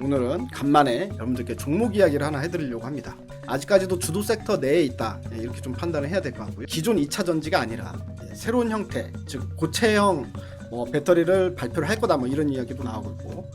오늘은 간만에 여러분들께 종목 이야기를 하나 해드리려고 합니다. 아직까지도 주도 섹터 내에 있다, 이렇게 좀 판단을 해야 될 것 같고요. 기존 2차 전지가 아니라 새로운 형태, 즉 고체형 배터리를 발표를 할 거다, 이런 이야기도 나오고 있고.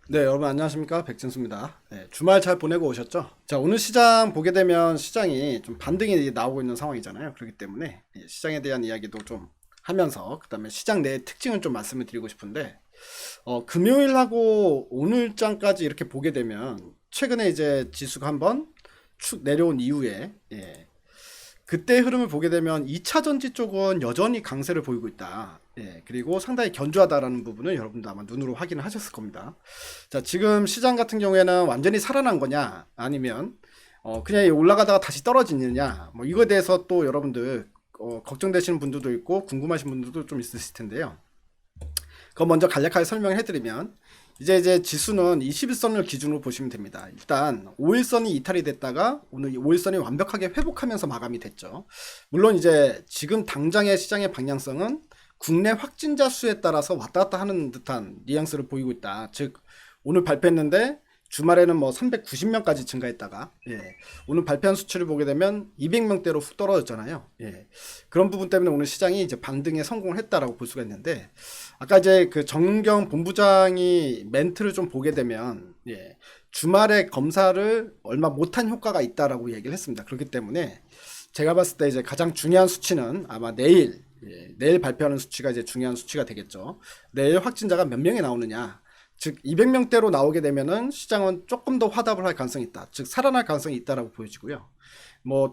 네, 여러분 안녕하십니까, 백진수입니다. 주말 잘 보내고 오셨죠? 자, 오늘 시장 보게 되면 시장이 좀 반등이 나오고 있는 상황이잖아요. 그렇기 때문에 시장에 대한 이야기도 좀 하면서, 그 다음에 시장 내의 특징을 좀 말씀을 드리고 싶은데, 금요일하고 오늘장까지 이렇게 보게 되면 최근에 이제 지수가 한번 축 내려온 이후에 그때 흐름을 보게 되면 2차 전지 쪽은 여전히 강세를 보이고 있다. 그리고 상당히 견조하다라는 부분을 여러분도 아마 눈으로 확인을 하셨을 겁니다. 자, 지금 시장 같은 경우에는 완전히 살아난 거냐, 아니면 그냥 올라가다가 다시 떨어지느냐, 이거에 대해서 또 여러분들 걱정되시는 분들도 있고 궁금하신 분들도 좀 있으실 텐데요. 그거 먼저 간략하게 설명을 해드리면, 이제 지수는 21선을 기준으로 보시면 됩니다. 일단 5일선이 이탈이 됐다가 오늘 5일선이 완벽하게 회복하면서 마감이 됐죠. 물론 이제 지금 당장의 시장의 방향성은 국내 확진자 수에 따라서 왔다 갔다 하는 듯한 뉘앙스를 보이고 있다. 즉 오늘 발표했는데 주말에는 390명까지 증가했다가 오늘 발표한 수치를 보게 되면 200명대로 훅 떨어졌잖아요. 그런 부분 때문에 오늘 시장이 이제 반등에 성공을 했다라고 볼 수가 있는데, 아까 이제 그 정은경 본부장이 멘트를 좀 보게 되면 주말에 검사를 얼마 못한 효과가 있다라고 얘기를 했습니다. 그렇기 때문에 제가 봤을 때 이제 가장 중요한 수치는 아마 내일 발표하는 수치가 이제 중요한 수치가 되겠죠. 내일 확진자가 몇 명이 나오느냐, 즉 200명대로 나오게 되면은 시장은 조금 더 화답을 할 가능성이 있다, 즉 살아날 가능성이 있다라고 보여지고요.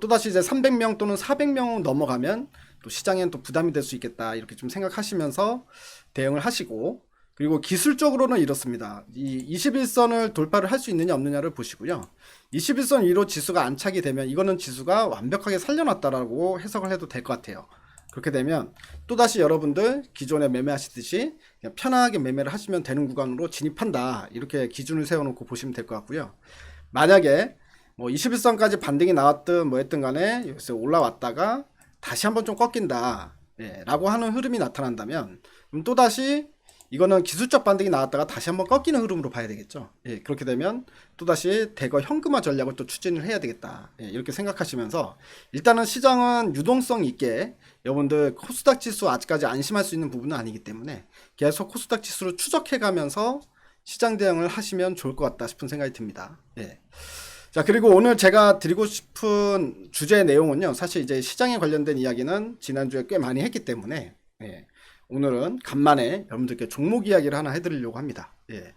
또다시 이제 300명 또는 400명 넘어가면 또 시장엔 또 부담이 될 수 있겠다, 이렇게 좀 생각하시면서 대응을 하시고, 그리고 기술적으로는 이렇습니다. 이 21선을 돌파를 할 수 있느냐 없느냐를 보시고요. 21선 위로 지수가 안착이 되면 이거는 지수가 완벽하게 살려놨다라고 해석을 해도 될 것 같아요. 그렇게 되면 또다시 여러분들 기존에 매매하시듯이 그냥 편하게 매매를 하시면 되는 구간으로 진입한다, 이렇게 기준을 세워놓고 보시면 될 것 같고요. 만약에 21선까지 반등이 나왔든 했든 간에 여기서 올라왔다가 다시 한번 좀 꺾인다 라고 하는 흐름이 나타난다면, 그럼 또다시 이거는 기술적 반등이 나왔다가 다시 한번 꺾이는 흐름으로 봐야 되겠죠. 그렇게 되면 또다시 대거 현금화 전략을 또 추진을 해야 되겠다, 이렇게 생각하시면서 일단은 시장은 유동성 있게, 여러분들 코스닥 지수 아직까지 안심할 수 있는 부분은 아니기 때문에 계속 코스닥 지수를 추적해 가면서 시장 대응을 하시면 좋을 것 같다 싶은 생각이 듭니다. 자, 그리고 오늘 제가 드리고 싶은 주제 내용은요, 사실 이제 시장에 관련된 이야기는 지난주에 꽤 많이 했기 때문에 오늘은 간만에 여러분들께 종목 이야기를 하나 해드리려고 합니다. 이제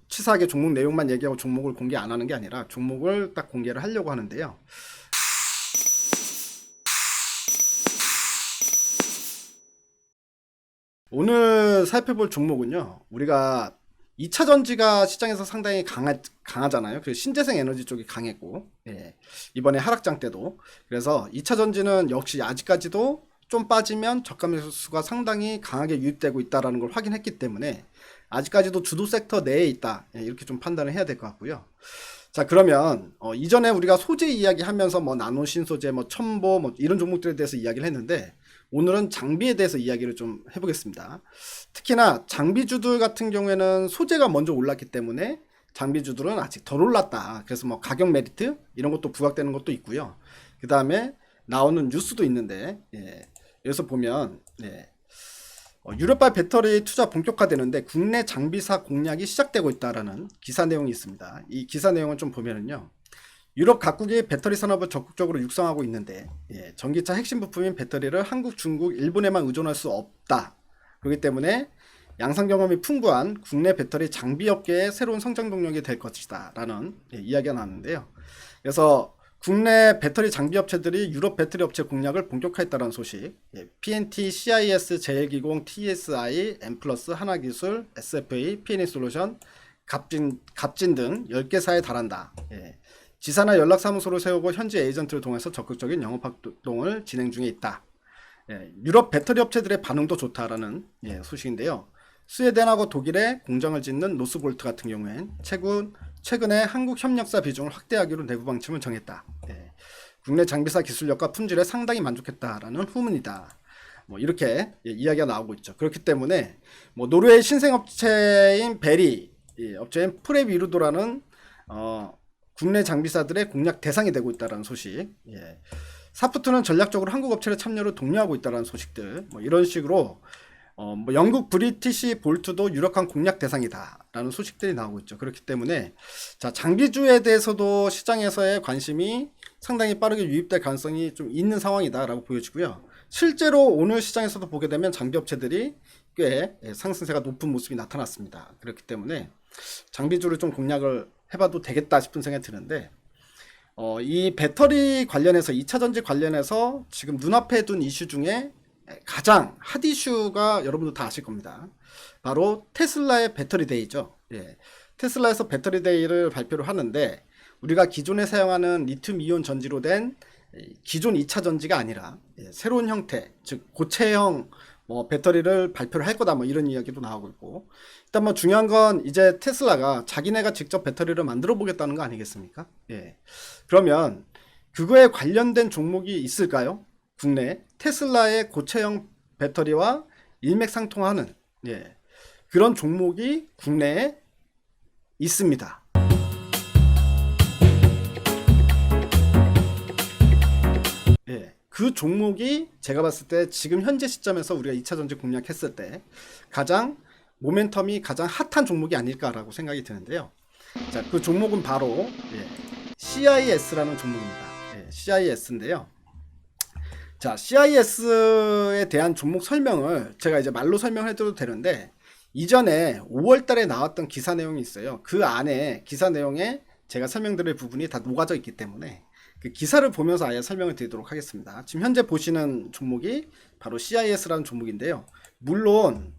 치사하게 종목 내용만 얘기하고 종목을 공개 안 하는 게 아니라 종목을 딱 공개를 하려고 하는데요. 오늘 살펴볼 종목은요, 우리가 2차 전지가 시장에서 상당히 강하잖아요. 그래서 신재생 에너지 쪽이 강했고, 이번에 하락장 때도. 그래서 2차 전지는 역시 아직까지도 좀 빠지면 저가 매수가 상당히 강하게 유입되고 있다는 걸 확인했기 때문에 아직까지도 주도 섹터 내에 있다, 이렇게 좀 판단을 해야 될 것 같고요. 자, 그러면 이전에 우리가 소재 이야기하면서 나노 신소재, 첨보 이런 종목들에 대해서 이야기를 했는데, 오늘은 장비에 대해서 이야기를 좀 해보겠습니다. 특히나 장비주들 같은 경우에는 소재가 먼저 올랐기 때문에 장비주들은 아직 덜 올랐다. 그래서 가격 메리트 이런 것도 부각되는 것도 있고요. 그 다음에 나오는 뉴스도 있는데, 여기서 보면 유럽발 배터리 투자 본격화되는데 국내 장비사 공략이 시작되고 있다라는 기사 내용이 있습니다. 이 기사 내용을 좀 보면은요, 유럽 각국이 배터리 산업을 적극적으로 육성하고 있는데 전기차 핵심 부품인 배터리를 한국, 중국, 일본에만 의존할 수 없다. 그렇기 때문에 양산 경험이 풍부한 국내 배터리 장비 업계의 새로운 성장 동력이 될 것이다 라는 이야기가 나왔는데요. 그래서 국내 배터리 장비 업체들이 유럽 배터리 업체 공략을 본격화했다는 소식, PNT, CIS, 제일기공, TSI, 엠플러스, 하나기술, SFA, PNE솔루션, 갑진 등 10개사에 달한다. 지사나 연락사무소를 세우고 현지 에이전트를 통해서 적극적인 영업활동을 진행 중에 있다. 유럽 배터리 업체들의 반응도 좋다라는 소식인데요. 스웨덴하고 독일에 공장을 짓는 노스볼트 같은 경우엔 최근에 한국 협력사 비중을 확대하기로 내부 방침을 정했다. 국내 장비사 기술력과 품질에 상당히 만족했다라는 후문이다. 뭐 이렇게 이야기가 나오고 있죠. 그렇기 때문에 뭐 노르웨이 신생업체인 베리 업체인 프레비루도라는 국내 장비사들의 공략 대상이 되고 있다는 소식. 사프트는 전략적으로 한국 업체의 참여를 독려하고 있다는 소식들. 뭐 이런 식으로 뭐 영국 브리티시 볼트도 유력한 공략 대상이다라는 소식들이 나오고 있죠. 그렇기 때문에 자, 장비주에 대해서도 시장에서의 관심이 상당히 빠르게 유입될 가능성이 좀 있는 상황이다라고 보여지고요. 실제로 오늘 시장에서도 보게 되면 장비업체들이 꽤 상승세가 높은 모습이 나타났습니다. 그렇기 때문에 장비주를 좀 공략을 해봐도 되겠다 싶은 생각이 드는데 이 배터리 관련해서 2차전지 관련해서 지금 눈앞에 둔 이슈 중에 가장 핫 이슈가 여러분도 다 아실 겁니다. 바로 테슬라의 배터리 데이죠. 테슬라에서 배터리 데이를 발표를 하는데 우리가 기존에 사용하는 리튬 이온 전지로 된 기존 2차 전지가 아니라 새로운 형태, 즉 고체형 뭐 배터리를 발표를 할 거다 뭐 이런 이야기도 나오고 있고, 일단 뭐 중요한 건 이제 테슬라가 자기네가 직접 배터리를 만들어 보겠다는 거 아니겠습니까? 그러면 그거에 관련된 종목이 있을까요? 국내 테슬라의 고체형 배터리와 일맥상통하는 그런 종목이 국내에 있습니다. 그 종목이 제가 봤을 때 지금 현재 시점에서 우리가 2차전지 공략했을 때 가장 모멘텀이 가장 핫한 종목이 아닐까라고 생각이 드는데요. 자, 그 종목은 바로 CIS라는 종목입니다. CIS인데요. 자, CIS에 대한 종목 설명을 제가 이제 말로 설명을 해드려도 되는데, 이전에 5월 달에 나왔던 기사 내용이 있어요. 그 안에 기사 내용에 제가 설명드릴 부분이 다 녹아져 있기 때문에 그 기사를 보면서 아예 설명을 드리도록 하겠습니다. 지금 현재 보시는 종목이 바로 CIS라는 종목인데요. 물론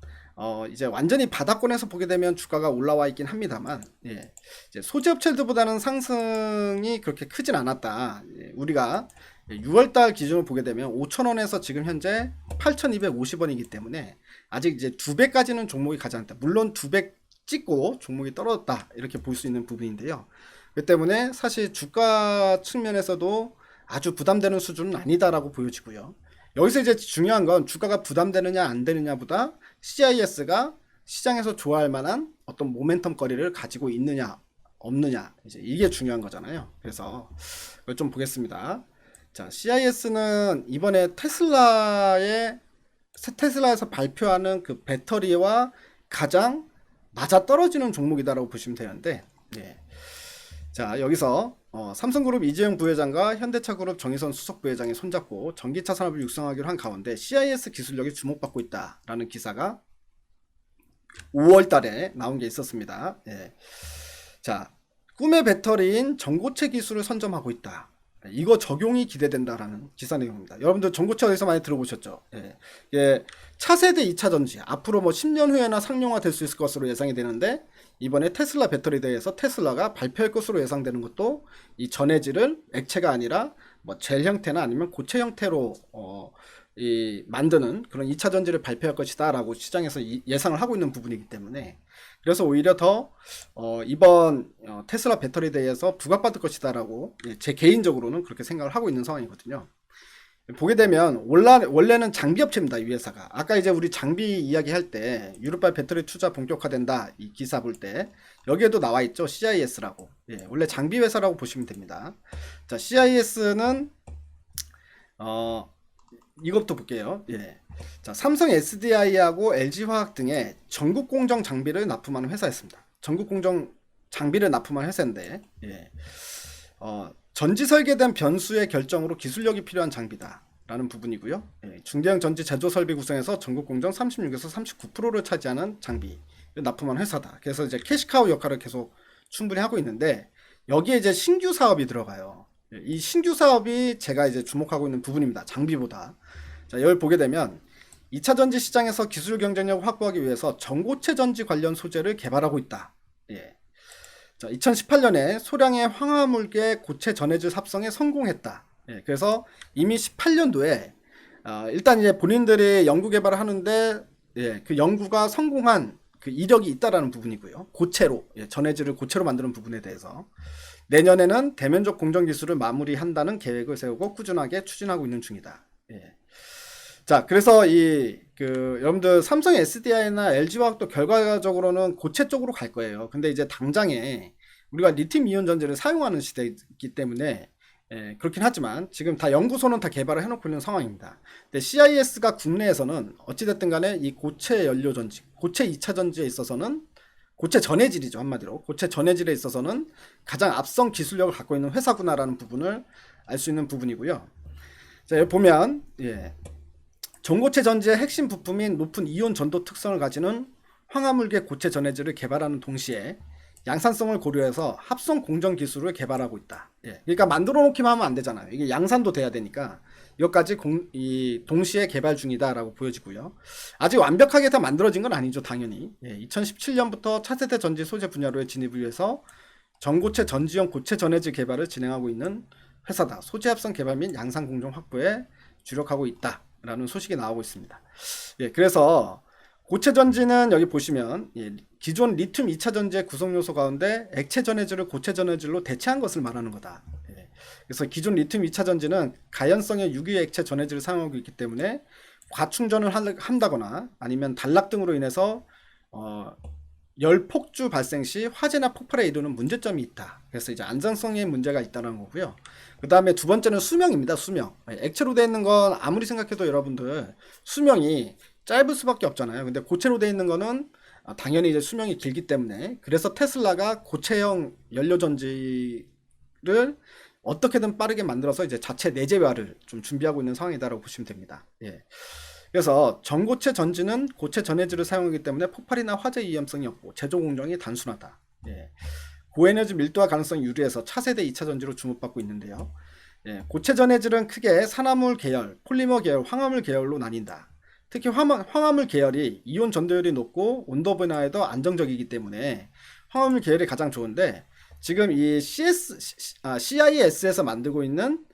이제 완전히 바닥권에서 보게 되면 주가가 올라와 있긴 합니다만, 이제 소재 업체들보다는 상승이 그렇게 크진 않았다. 우리가 6월달 기준으로 보게 되면 5,000원에서 지금 현재 8,250원이기 때문에 아직 이제 2배까지는 종목이 가지 않았다. 물론 2배 찍고 종목이 떨어졌다 이렇게 볼 수 있는 부분인데요. 그 때문에 사실 주가 측면에서도 아주 부담되는 수준은 아니다라고 보여지고요. 여기서 이제 중요한 건 주가가 부담되느냐 안 되느냐보다 CIS가 시장에서 좋아할 만한 어떤 모멘텀 거리를 가지고 있느냐 없느냐, 이제 이게 중요한 거잖아요. 그래서 그걸 좀 보겠습니다. 자, CIS는 이번에 테슬라에서 발표하는 그 배터리와 가장 맞아떨어지는 종목이다라고 보시면 되는데, 자, 여기서 삼성그룹 이재용 부회장과 현대차그룹 정의선 수석 부회장이 손잡고 전기차 산업을 육성하기로 한 가운데 CIS 기술력이 주목받고 있다라는 기사가 5월 달에 나온 게 있었습니다. 자, 꿈의 배터리인 전고체 기술을 선점하고 있다. 이거 적용이 기대된다라는 기사 내용입니다. 여러분들 전고체 어디서 많이 들어보셨죠? 차세대 2차전지 앞으로 뭐 10년 후에나 상용화 될 수 있을 것으로 예상이 되는데, 이번에 테슬라 배터리에 대해서 테슬라가 발표할 것으로 예상되는 것도 이 전해질을 액체가 아니라 뭐 젤 형태나 아니면 고체 형태로 만드는 그런 2차 전지를 발표할 것이다 라고 시장에서 예상을 하고 있는 부분이기 때문에, 그래서 오히려 더 이번 테슬라 배터리 대회에서 부각받을 것이다 라고 제 개인적으로는 그렇게 생각을 하고 있는 상황이거든요. 보게 되면 원래는 장비 업체입니다. 이 회사가. 아까 이제 우리 장비 이야기할 때 유럽발 배터리 투자 본격화된다 이 기사 볼 때 여기에도 나와 있죠. CIS라고. 원래 장비 회사라고 보시면 됩니다. 자, CIS는 이것부터 볼게요. 자, 삼성 SDI하고 LG화학 등의 전국 공정 장비를 납품하는 회사였습니다. 전국 공정 장비를 납품하는 회사인데, 전지 설계된 변수의 결정으로 기술력이 필요한 장비다 라는 부분이고요. 중대형 전지 제조 설비 구성에서 전국 공정 36에서 39%를 차지하는 장비를 납품하는 회사다. 그래서 이제 캐시카우 역할을 계속 충분히 하고 있는데, 여기에 이제 신규 사업이 들어가요. 이 신규 사업이 제가 이제 주목하고 있는 부분입니다. 장비보다. 자, 여기 보게 되면 2차 전지 시장에서 기술 경쟁력을 확보하기 위해서 전고체 전지 관련 소재를 개발하고 있다. 자, 2018년에 소량의 황화물계 고체 전해질 합성에 성공했다. 그래서 이미 18년도에 일단 이제 본인들이 연구 개발을 하는데 그 연구가 성공한 그 이력이 있다라는 부분이고요. 고체로 전해질을 고체로 만드는 부분에 대해서 내년에는 대면적 공정 기술을 마무리한다는 계획을 세우고 꾸준하게 추진하고 있는 중이다. 자, 그래서 여러분들 삼성 SDI나 LG화학도 결과적으로는 고체 쪽으로 갈 거예요. 근데 이제 당장에 우리가 리튬 이온 전지를 사용하는 시대이기 때문에 그렇긴 하지만 지금 다 연구소는 다 개발을 해놓고 있는 상황입니다. 근데 CIS가 국내에서는 어찌됐든 간에 이 고체 연료 전지, 고체 2차 전지에 있어서는 고체 전해질이죠. 한마디로 고체 전해질에 있어서는 가장 앞선 기술력을 갖고 있는 회사구나라는 부분을 알 수 있는 부분이고요. 자, 여기 보면 전고체 전지의 핵심 부품인 높은 이온 전도 특성을 가지는 황화물계 고체 전해질을 개발하는 동시에 양산성을 고려해서 합성 공정 기술을 개발하고 있다. 그러니까 만들어 놓기만 하면 안 되잖아요. 이게 양산도 돼야 되니까 이것까지 동시에 개발 중이다라고 보여지고요. 아직 완벽하게 다 만들어진 건 아니죠, 당연히. 2017년부터 차세대 전지 소재 분야로의 진입을 위해서 전고체 전지형 고체 전해질 개발을 진행하고 있는 회사다. 소재 합성 개발 및 양산 공정 확보에 주력하고 있다라는 소식이 나오고 있습니다. 그래서 고체 전지는 여기 보시면 기존 리튬 2차 전지의 구성 요소 가운데 액체 전해질을 고체 전해질로 대체한 것을 말하는 거다. 그래서 기존 리튬 2차 전지는 가연성의 유기 액체 전해질을 사용하고 있기 때문에 과충전을 한다거나 아니면 단락 등으로 인해서 열 폭주 발생 시 화재나 폭발에 이르는 문제점이 있다. 그래서 이제 안전성에 문제가 있다는 거고요. 그 다음에 두 번째는 수명입니다. 수명. 액체로 되어 있는 건 아무리 생각해도 여러분들 수명이 짧을 수밖에 없잖아요. 근데 고체로 되어 있는 거는 당연히 이제 수명이 길기 때문에, 그래서 테슬라가 고체형 연료 전지를 어떻게든 빠르게 만들어서 이제 자체 내재화를 좀 준비하고 있는 상황이다라고 보시면 됩니다. 그래서 전고체 전지는 고체 전해질을 사용하기 때문에 폭발이나 화재 위험성이 없고 제조 공정이 단순하다. 고에너지 밀도화 가능성이 유리해서 차세대 2차 전지로 주목받고 있는데요. 고체 전해질은 크게 산화물 계열, 폴리머 계열, 황화물 계열로 나뉜다. 특히 황화물 계열이 이온 전도율이 높고 온도 변화에도 안정적이기 때문에 황화물 계열이 가장 좋은데, 지금 이 CIS에서 만들고 있는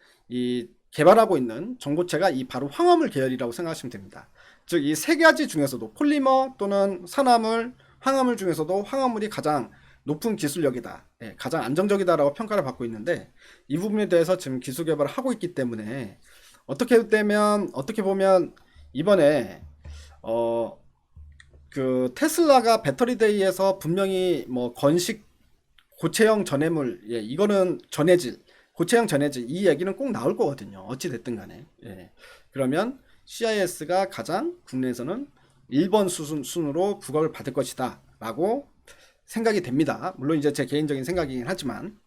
개발하고 있는 전고체가 바로 황화물 계열이라고 생각하시면 됩니다. 즉 이 세 가지 중에서도 폴리머 또는 산화물, 황화물 중에서도 황화물이 가장 높은 기술력이다, 가장 안정적이다라고 평가를 받고 있는데, 이 부분에 대해서 지금 기술 개발을 하고 있기 때문에 어떻게 보면 이번에 테슬라가 배터리데이에서 분명히 뭐 건식 고체형 전해물, 이거는 전해질, 고체형 전해질, 이 얘기는 꼭 나올 거거든요. 어찌 됐든 간에. 그러면 CIS가 가장 국내에서는 1번 순으로 부각을 받을 것이다 라고 생각이 됩니다. 물론 이제 제 개인적인 생각이긴 하지만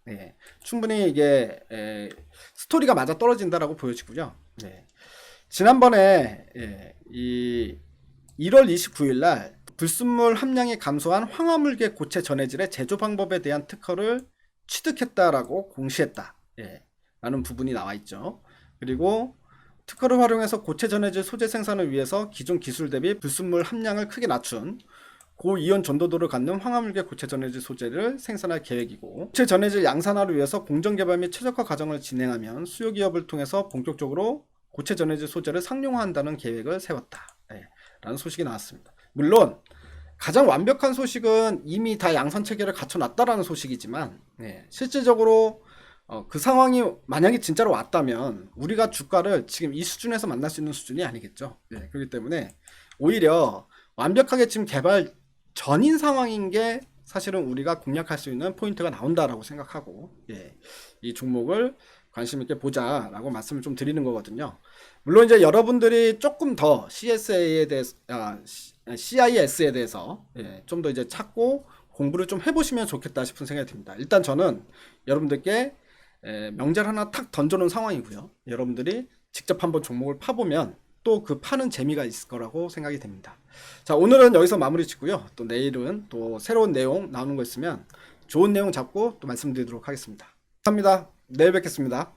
충분히 이게 스토리가 맞아 떨어진다라고 보여지고요. 지난번에 이 1월 29일 날 불순물 함량이 감소한 황화물계 고체 전해질의 제조 방법에 대한 특허를 취득했다라고 공시했다 라는 부분이 나와 있죠. 그리고 특허를 활용해서 고체 전해질 소재 생산을 위해서 기존 기술 대비 불순물 함량을 크게 낮춘 고이온 전도도를 갖는 황화물계 고체 전해질 소재를 생산할 계획이고, 고체 전해질 양산화를 위해서 공정 개발 및 최적화 과정을 진행하면 수요 기업을 통해서 본격적으로 고체 전해질 소재를 상용화한다는 계획을 세웠다 라는 소식이 나왔습니다. 물론 가장 완벽한 소식은 이미 다 양산 체계를 갖춰놨다라는 소식이지만, 실질적으로 그 상황이 만약에 진짜로 왔다면 우리가 주가를 지금 이 수준에서 만날 수 있는 수준이 아니겠죠. 그렇기 때문에 오히려 완벽하게 지금 개발 전인 상황인 게 사실은 우리가 공략할 수 있는 포인트가 나온다라고 생각하고 이 종목을 관심 있게 보자라고 말씀을 좀 드리는 거거든요. 물론 이제 여러분들이 조금 더 CIS에 대해서 좀 더 이제 찾고 공부를 좀 해보시면 좋겠다 싶은 생각이 듭니다. 일단 저는 여러분들께 명제를 하나 탁 던져놓은 상황이고요. 여러분들이 직접 한번 종목을 파보면 또 그 파는 재미가 있을 거라고 생각이 됩니다. 자, 오늘은 여기서 마무리 짓고요. 또 내일은 또 새로운 내용 나오는 거 있으면 좋은 내용 잡고 또 말씀드리도록 하겠습니다. 감사합니다. 내일 뵙겠습니다.